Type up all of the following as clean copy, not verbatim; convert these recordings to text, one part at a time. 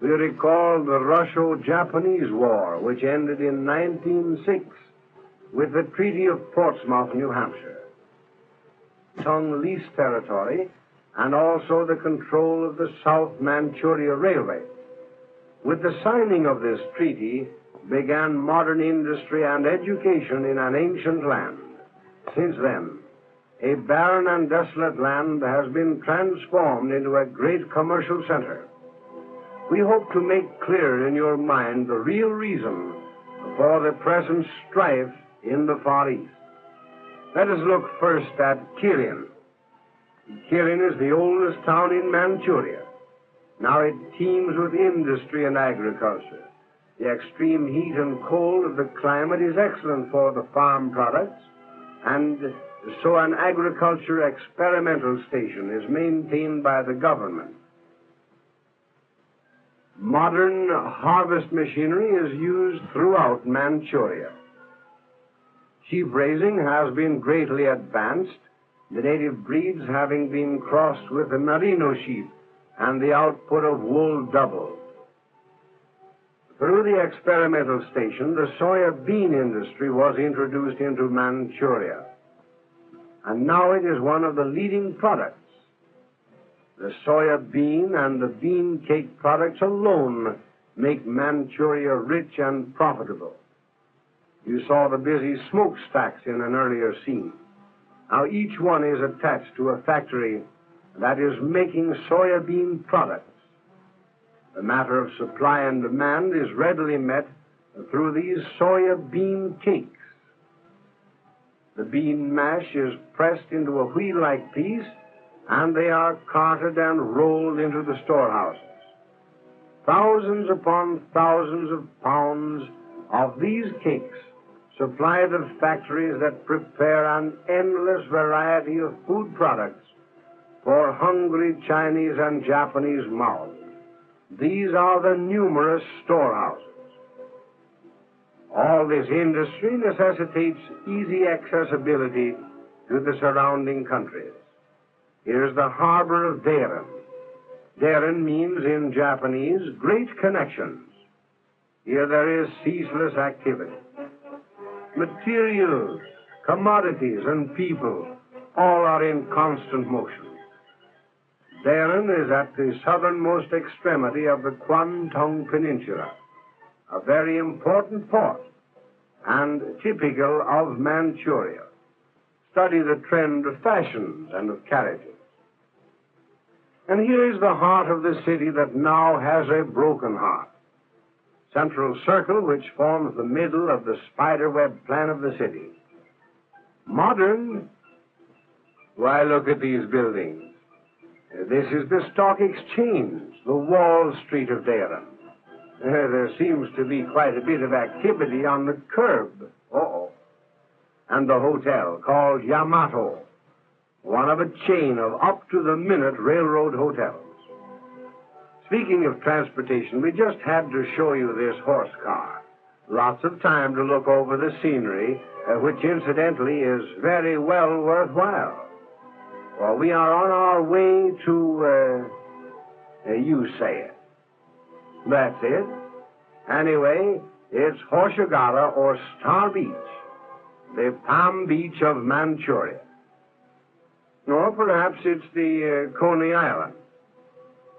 We recall the Russo-Japanese War, which ended in 1906 with the Treaty of Portsmouth, New Hampshire. Tung leased territory and also the control of the South Manchuria Railway. With the signing of this treaty began modern industry and education in an ancient land. Since then, a barren and desolate land has been transformed into a great commercial center. We hope to make clear in your mind the real reason for the present strife in the Far East. Let us look first at Kirin. Kirin is the oldest town in Manchuria. Now it teems with industry and agriculture. The extreme heat and cold of the climate is excellent for the farm products, and so an agriculture experimental station is maintained by the government. Modern harvest machinery is used throughout Manchuria. Sheep raising has been greatly advanced, the native breeds having been crossed with the merino sheep, and the output of wool doubled. Through the experimental station, the soya bean industry was introduced into Manchuria, and now it is one of the leading products. The soya bean and the bean cake products alone make Manchuria rich and profitable. You saw the busy smokestacks in an earlier scene. Now each one is attached to a factory that is making soya bean products. The matter of supply and demand is readily met through these soya bean cakes. The bean mash is pressed into a wheel-like piece, and they are carted and rolled into the storehouses. Thousands upon thousands of pounds of these cakes supply the factories that prepare an endless variety of food products for hungry Chinese and Japanese mouths. These are the numerous storehouses. All this industry necessitates easy accessibility to the surrounding countries. Here's the harbor of Dairen. Dairen means in Japanese, great connections. Here there is ceaseless activity. Materials, commodities, and people all are in constant motion. Dairen is at the southernmost extremity of the Kwantung Peninsula, a very important port and typical of Manchuria. Study the trend of fashions and of carriages. And here is the heart of the city that now has a broken heart. Central circle which forms the middle of the spiderweb plan of the city. Modern? Why, look at these buildings. This is the Stock Exchange, the Wall Street of Dairen. There seems to be quite a bit of activity on the curb. Uh-oh. And the hotel called Yamato, one of a chain of up-to-the-minute railroad hotels. Speaking of transportation, we just had to show you this horse car. Lots of time to look over the scenery, which incidentally is very well worthwhile. Well, we are on our way to, you say it. That's it. Anyway, it's Hoshigara or Star Beach, the Palm Beach of Manchuria. Or perhaps it's the Coney Island.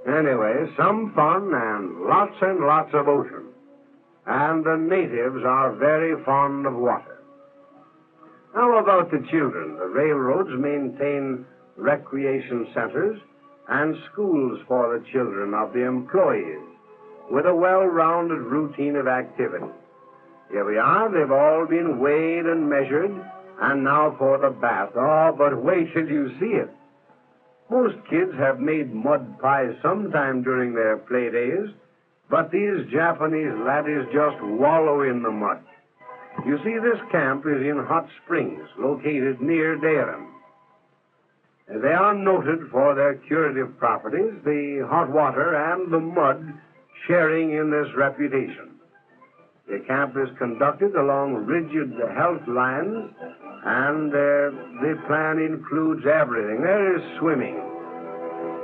Anyway, some fun and lots of ocean. And the natives are very fond of water. How about the children? The railroads maintain recreation centers and schools for the children of the employees with a well-rounded routine of activity. Here we are. They've all been weighed and measured, and now for the bath. Oh, but wait till you see it. Most kids have made mud pies sometime during their play days, but these Japanese laddies just wallow in the mud. You see, this camp is in Hot Springs, located near Dairen. They are noted for their curative properties, the hot water and the mud sharing in this reputation. The camp is conducted along rigid health lines, and the plan includes everything. There is swimming,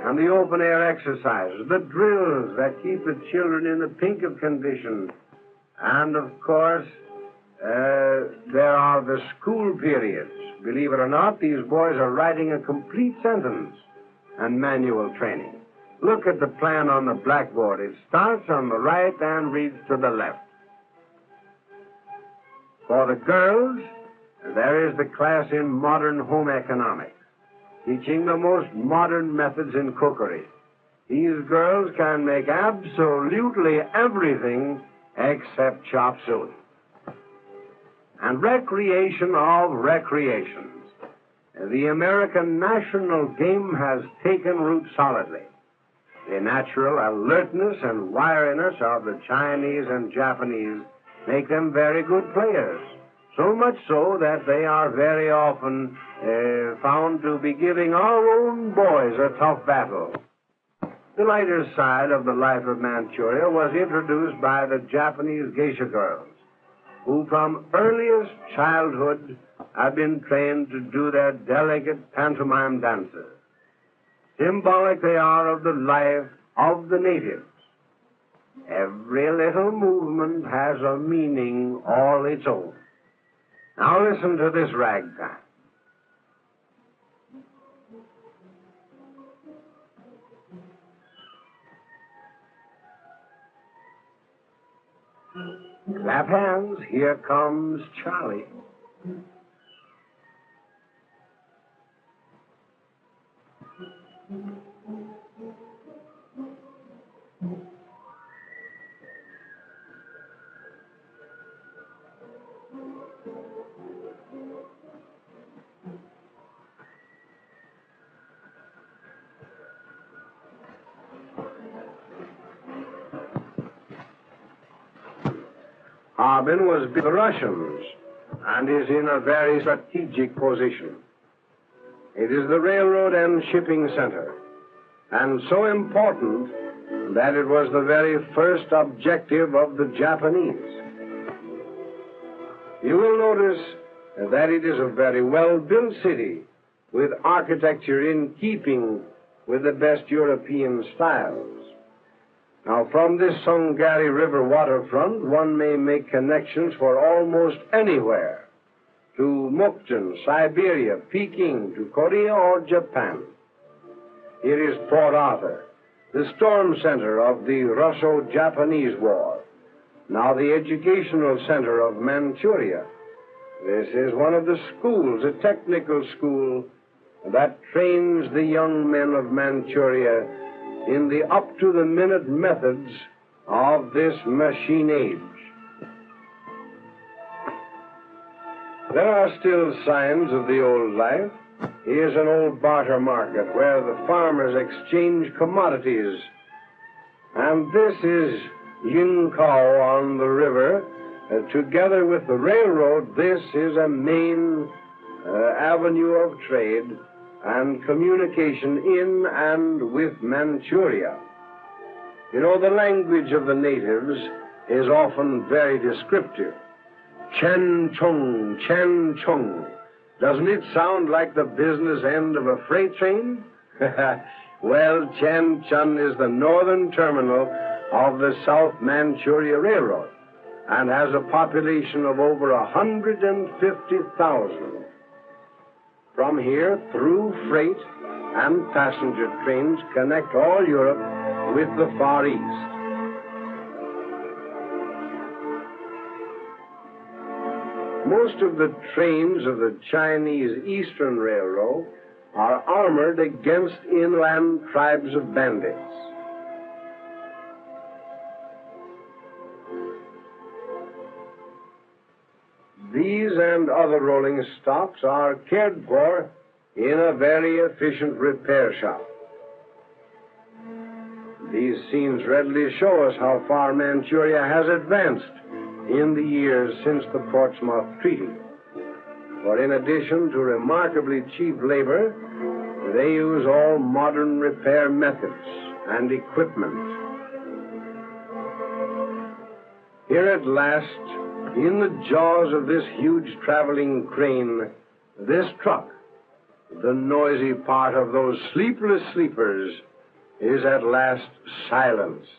and the open-air exercises, the drills that keep the children in the pink of condition, and, of course, there are the school periods. Believe it or not, these boys are writing a complete sentence and manual training. Look at the plan on the blackboard. It starts on the right and reads to the left. For the girls, there is the class in modern home economics, teaching the most modern methods in cookery. These girls can make absolutely everything except chop suey. And recreation of recreations. The American national game has taken root solidly. The natural alertness and wiriness of the Chinese and Japanese make them very good players. So much so that they are very often found to be giving our own boys a tough battle. The lighter side of the life of Manchuria was introduced by the Japanese geisha girls, who from earliest childhood have been trained to do their delicate pantomime dances. Symbolic they are of the life of the natives. Every little movement has a meaning all its own. Now listen to this ragtime. Clap hands, here comes Charlie. Harbin was with the Russians and is in a very strategic position. It is the railroad and shipping center, and so important that it was the very first objective of the Japanese. You will notice that it is a very well-built city with architecture in keeping with the best European styles. Now, from this Sungari River waterfront, one may make connections for almost anywhere, to Mukden, Siberia, Peking, to Korea or Japan. It is Port Arthur, the storm center of the Russo-Japanese War, now the educational center of Manchuria. This is one of the schools, a technical school that trains the young men of Manchuria in the up-to-the-minute methods of this machine age. There are still signs of the old life. Here's an old barter market where the farmers exchange commodities. And this is Yinkao on the river. Together with the railroad, this is a main avenue of trade and communication in and with Manchuria. You know, the language of the natives is often very descriptive. Chen Chung, Chen Chung. Doesn't it sound like the business end of a freight train? Well, Chen Chun is the northern terminal of the South Manchuria Railroad and has a population of over 150,000. From here, through freight and passenger trains connect all Europe with the Far East. Most of the trains of the Chinese Eastern Railroad are armored against inland tribes of bandits. These and other rolling stocks are cared for in a very efficient repair shop. These scenes readily show us how far Manchuria has advanced in the years since the Portsmouth Treaty. For in addition to remarkably cheap labor, they use all modern repair methods and equipment. Here at last, in the jaws of this huge traveling crane, this truck, the noisy part of those sleepless sleepers, is at last silenced.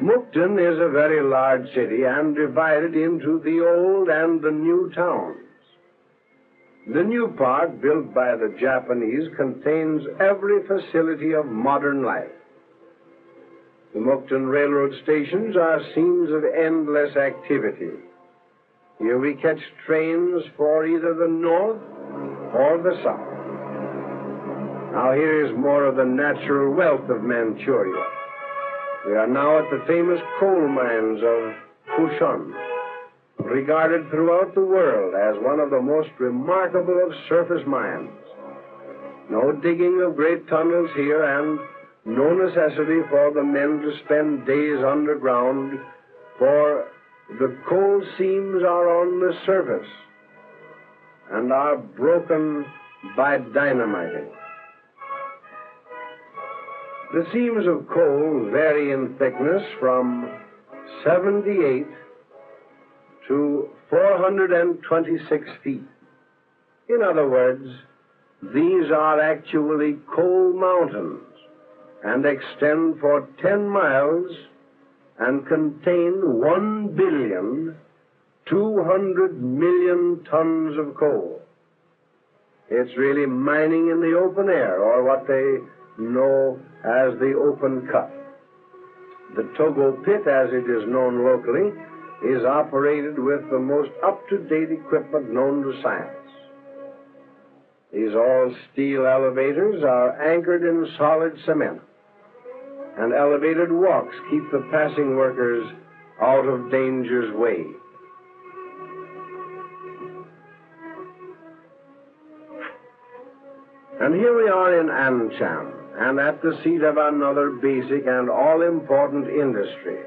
Mukden is a very large city and divided into the old and the new towns. The new part, built by the Japanese, contains every facility of modern life. The Mukden railroad stations are scenes of endless activity. Here we catch trains for either the north or the south. Now here is more of the natural wealth of Manchuria. We are now at the famous coal mines of Fushan, regarded throughout the world as one of the most remarkable of surface mines. No digging of great tunnels here, and no necessity for the men to spend days underground, for the coal seams are on the surface and are broken by dynamiting. The seams of coal vary in thickness from 78 to 426 feet. In other words, these are actually coal mountains and extend for 10 miles and contain 1,200,000,000 tons of coal. It's really mining in the open air, or what they know as the open cut. The Togo pit, as it is known locally, is operated with the most up-to-date equipment known to science. These all-steel elevators are anchored in solid cement, and elevated walks keep the passing workers out of danger's way. And here we are in Anshan, and at the seat of another basic and all-important industry,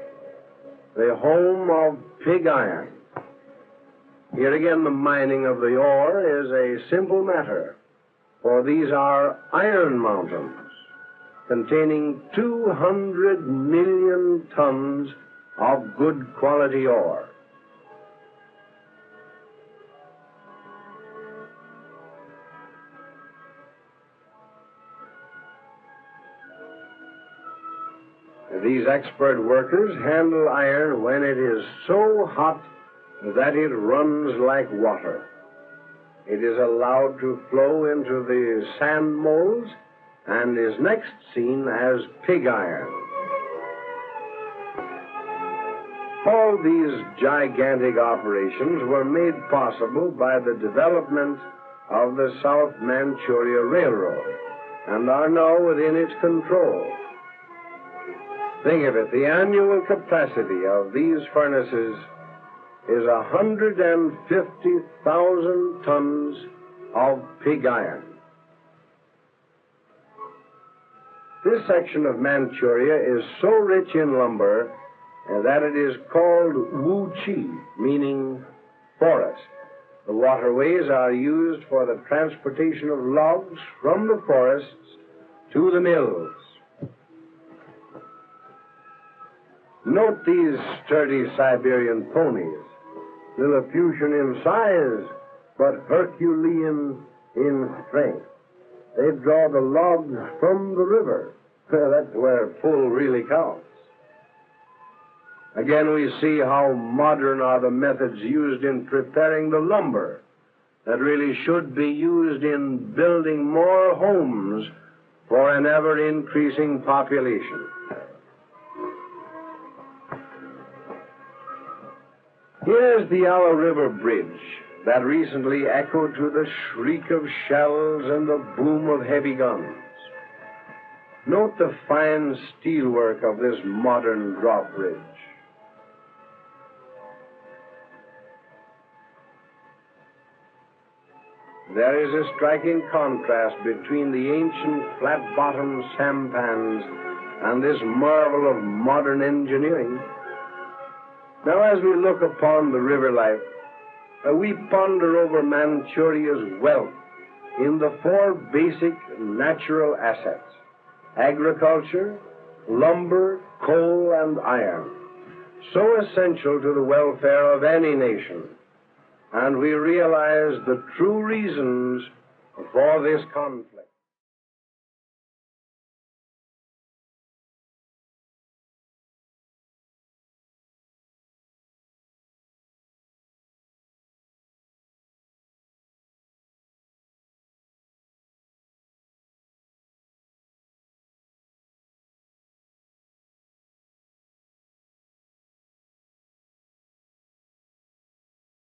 the home of pig iron. Here again, the mining of the ore is a simple matter, for these are iron mountains containing 200 million tons of good quality ore. These expert workers handle iron when it is so hot that it runs like water. It is allowed to flow into the sand molds and is next seen as pig iron. All these gigantic operations were made possible by the development of the South Manchuria Railroad and are now within its control. Think of it, the annual capacity of these furnaces is 150,000 tons of pig iron. This section of Manchuria is so rich in lumber that it is called Wuchi, meaning forest. The waterways are used for the transportation of logs from the forests to the mills. Note these sturdy Siberian ponies, Lilliputian in size, but Herculean in strength. They draw the logs from the river. That's where pull really counts. Again, we see how modern are the methods used in preparing the lumber that really should be used in building more homes for an ever-increasing population. Here's the Yellow River Bridge that recently echoed to the shriek of shells and the boom of heavy guns. Note the fine steelwork of this modern drawbridge. There is a striking contrast between the ancient flat-bottomed sampans and this marvel of modern engineering. Now, as we look upon the river life, we ponder over Manchuria's wealth in the four basic natural assets: agriculture, lumber, coal and iron, so essential to the welfare of any nation, and we realize the true reasons for this conflict.